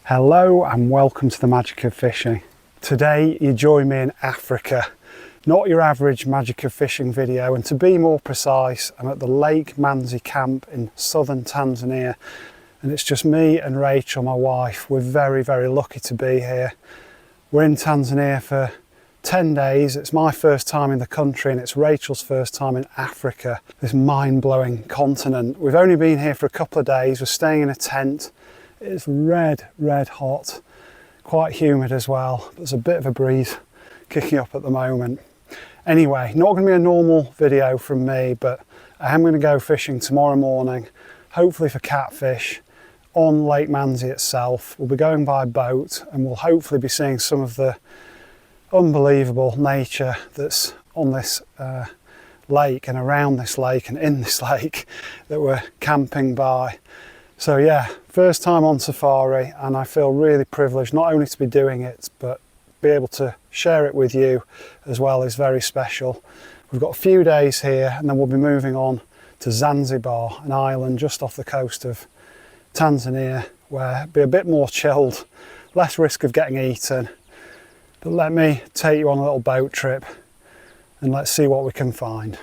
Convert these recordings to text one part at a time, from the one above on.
Hello and welcome to the magic of fishing. Today you join me in Africa, not your average magic of fishing video, and to be more precise, I'm at the Lake Manzi camp in southern Tanzania, and it's just me and Rachel, my wife. We're very lucky to be here. We're in Tanzania for 10 days. It's my first time in the country and it's Rachel's first time in Africa, this mind-blowing continent. We've only been here for a couple of days. We're staying in a tent. It's red hot, quite humid as well. There's a bit of a breeze kicking up at the moment. Anyway, not going to be a normal video from me, but I am going to go fishing tomorrow morning, hopefully for catfish on Lake Manzi itself. We'll be going by boat and we'll hopefully be seeing some of the unbelievable nature that's on this lake and around this lake and in this lake that we're camping by. So yeah, first time on safari, and I feel really privileged not only to be doing it, but be able to share it with you as well is very special. We've got a few days here and then we'll be moving on to Zanzibar, an island just off the coast of Tanzania, where it'll be a bit more chilled, less risk of getting eaten. But let me take you on a little boat trip and let's see what we can find.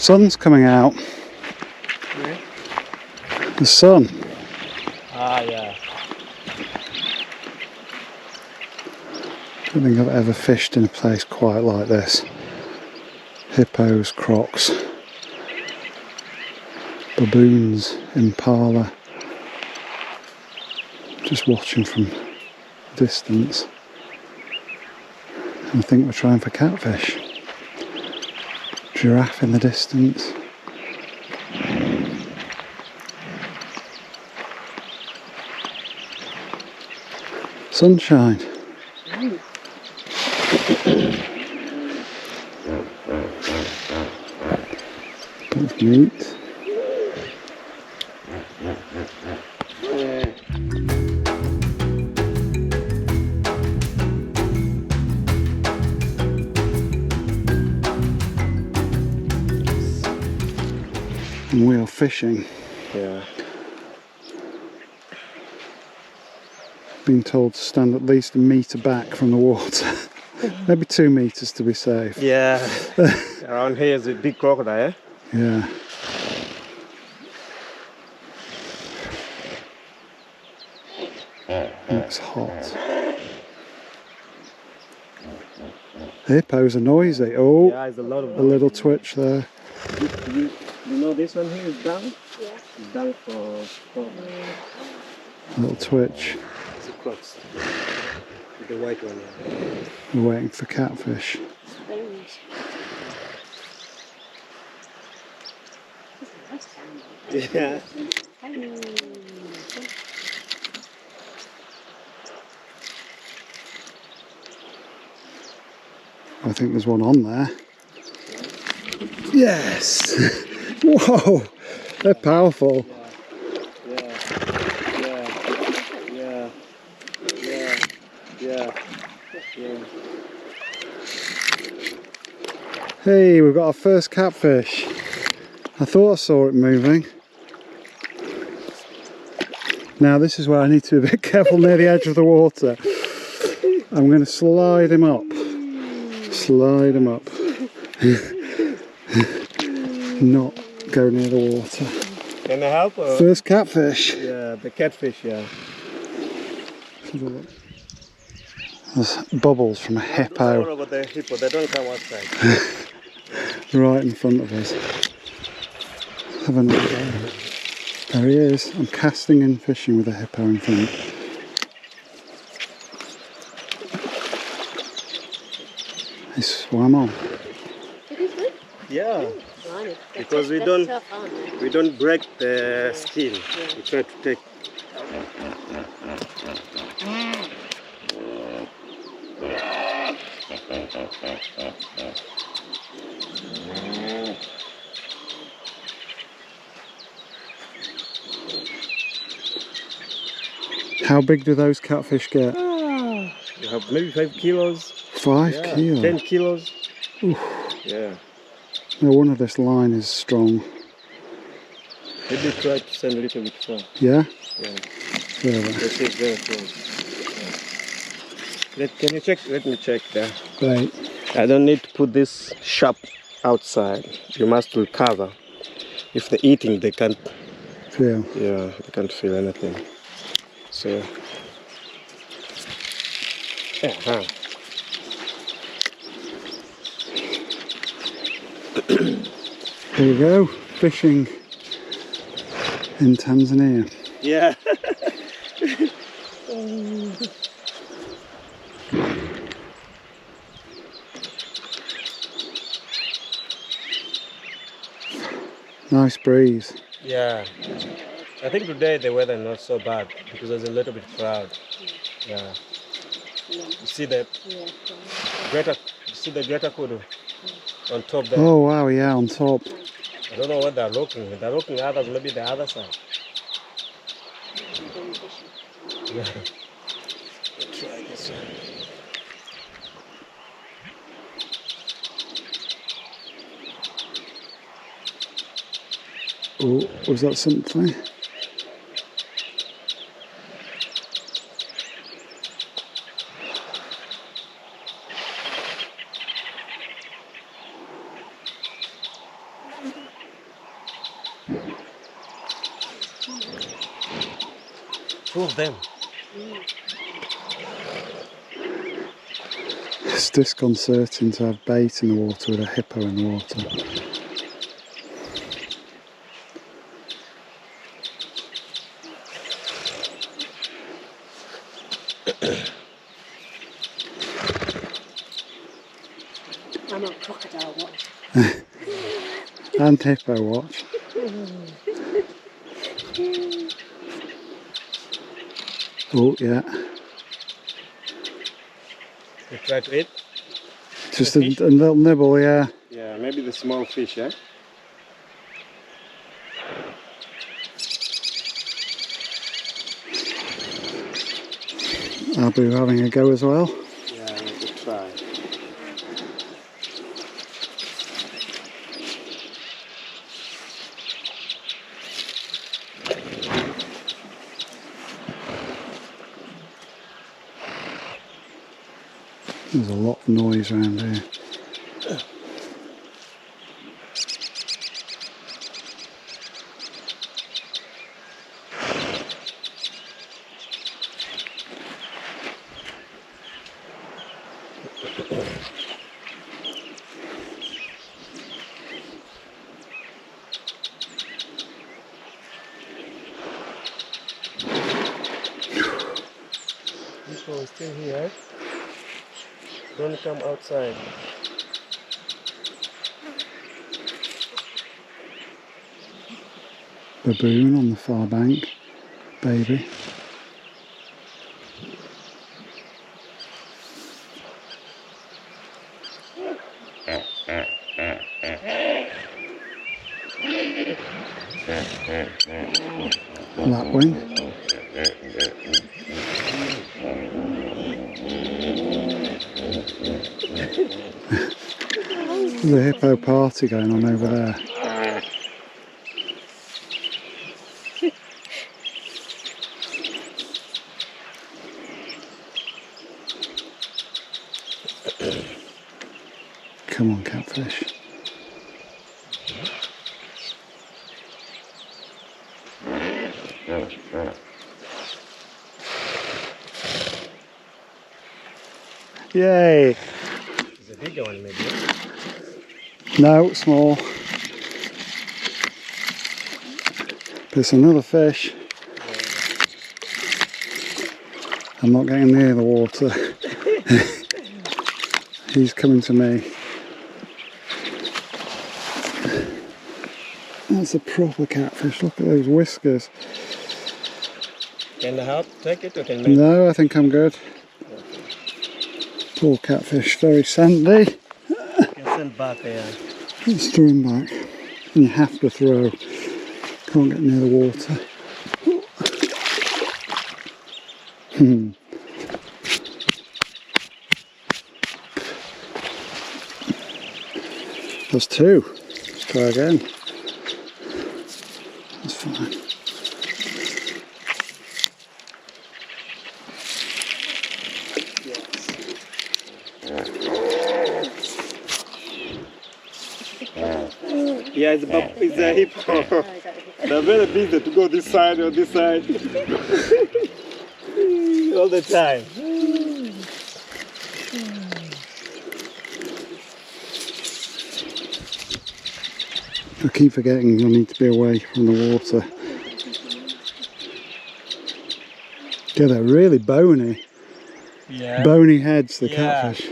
Sun's coming out. Where? The sun. Ah, yeah. I don't think I've ever fished in a place quite like this. Hippos, crocs, baboons, impala. Just watching from a distance. And I think we're trying for catfish. Giraffe in the distance. Sunshine. Bit of meat. And we are fishing. Yeah. Being told to stand at least a metre back from the water. Maybe 2 metres to be safe. Yeah. Around here is a big crocodile. Yeah. It's hot. Hippos are noisy. Oh, Yeah, it's a lot of a little twitch there. You know this one here is down? Yeah. It's down for A little twitch. it's a CROCS. The white one. Yeah. We're waiting for catfish. Yeah. I think there's one on there. Yes! Whoa! They're powerful. Yeah. Hey, we've got our first catfish. I thought I saw it moving. Now this is where I need to be a bit careful near the edge of the water. I'm going to slide him up. Slide him up. Not go near the water. Can I help? Or? First catfish. Yeah, the catfish, yeah. There's bubbles from a Don't hippo worry about the hippo, they don't come outside. right in front of us. Have a look there. There he is. I'm casting in fishing with a hippo in front. He swam on. Yeah. Because we don't break the skin. We try to take. How big do those catfish get? You have maybe 5 kilos. 5 kilos? 10 kilos. Oof. Yeah. No wonder this line is strong. Maybe try to send a little bit far. Yeah? Yeah. There. This is very close. Can you check? Let me check there. Right. I don't need to put this sharp outside. You must recover. If they're eating, they can't. Feel. Yeah, they can't feel anything. So. Yeah. Here we go. Fishing in Tanzania. Yeah. Nice breeze. Yeah. I think today the weather is not so bad because there's a little bit cloud. Yeah. You see the greater kudu on top there. Oh wow, yeah, on top. I don't know what they're looking. They're looking others, maybe the other side. Yeah. Let's try this one. Oh, was that something? Two of them. It's disconcerting to have bait in the water with a hippo in the water. I'm on crocodile watch. And hippo watch. Oh yeah. You try to eat? Just a little nibble, yeah. Yeah, maybe the small fish, eh? I'll be having a go as well. Yeah, you could try. There's a lot of noise around here. This one is still here. Don't come outside. Baboon on the far bank, baby. Lapwing. There's a hippo party going on over there. Come on, catfish. Yay! It's a bigger one, maybe. No, small. There's another fish. I'm not getting near the water. He's coming to me. That's a proper catfish. Look at those whiskers. Can I help take it or can I? No, I think I'm good. Poor catfish, very sandy. You can send back there. Let's throw him back. And you have to throw. Can't get near the water. There's two. Let's try again. That's fine. Yeah, it's a hippo. They're very busy to go this side or this side. All the time. I keep forgetting I need to be away from the water. Yeah, they're really bony. Yeah. Bony heads, the Yeah. catfish.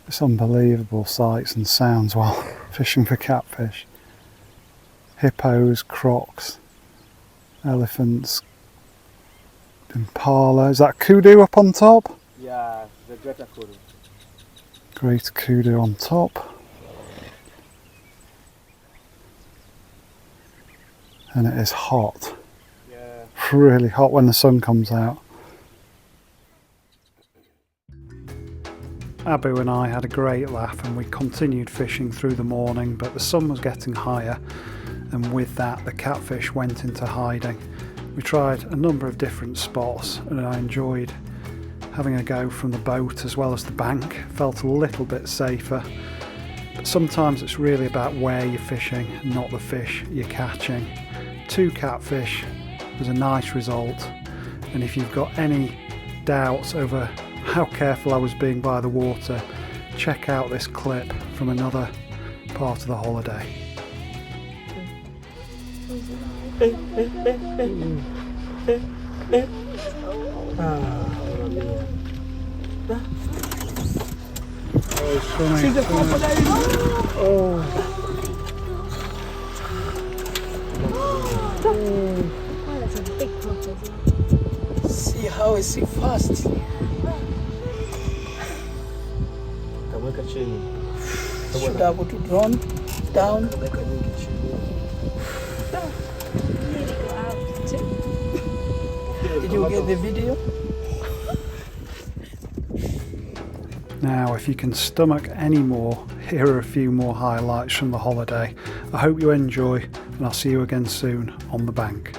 It's unbelievable sights and sounds while fishing for catfish. Hippos, crocs, elephants, impala. Is that kudu up on top? Yeah, the greater kudu. Great kudu on top. And it is hot. Yeah. Really hot when the sun comes out. Abu and I had a great laugh and we continued fishing through the morning, but the sun was getting higher, and with that the catfish went into hiding. We tried a number of different spots and I enjoyed having a go from the boat as well as the bank. Felt a little bit safer, but sometimes it's really about where you're fishing, not the fish you're catching. 2 catfish was a nice result, and if you've got any doubts over how careful I was being by the water, check out this clip from another part of the holiday. See the crocodile? Oh. Oh, that's a big crocodile. See how I see fast. Kamweka chini. Should I put it on, down? Kamweka nyingi chini. Nearly got out too. Did you get the video? Now, if you can stomach any more, here are a few more highlights from the holiday. I hope you enjoy, and I'll see you again soon on the bank.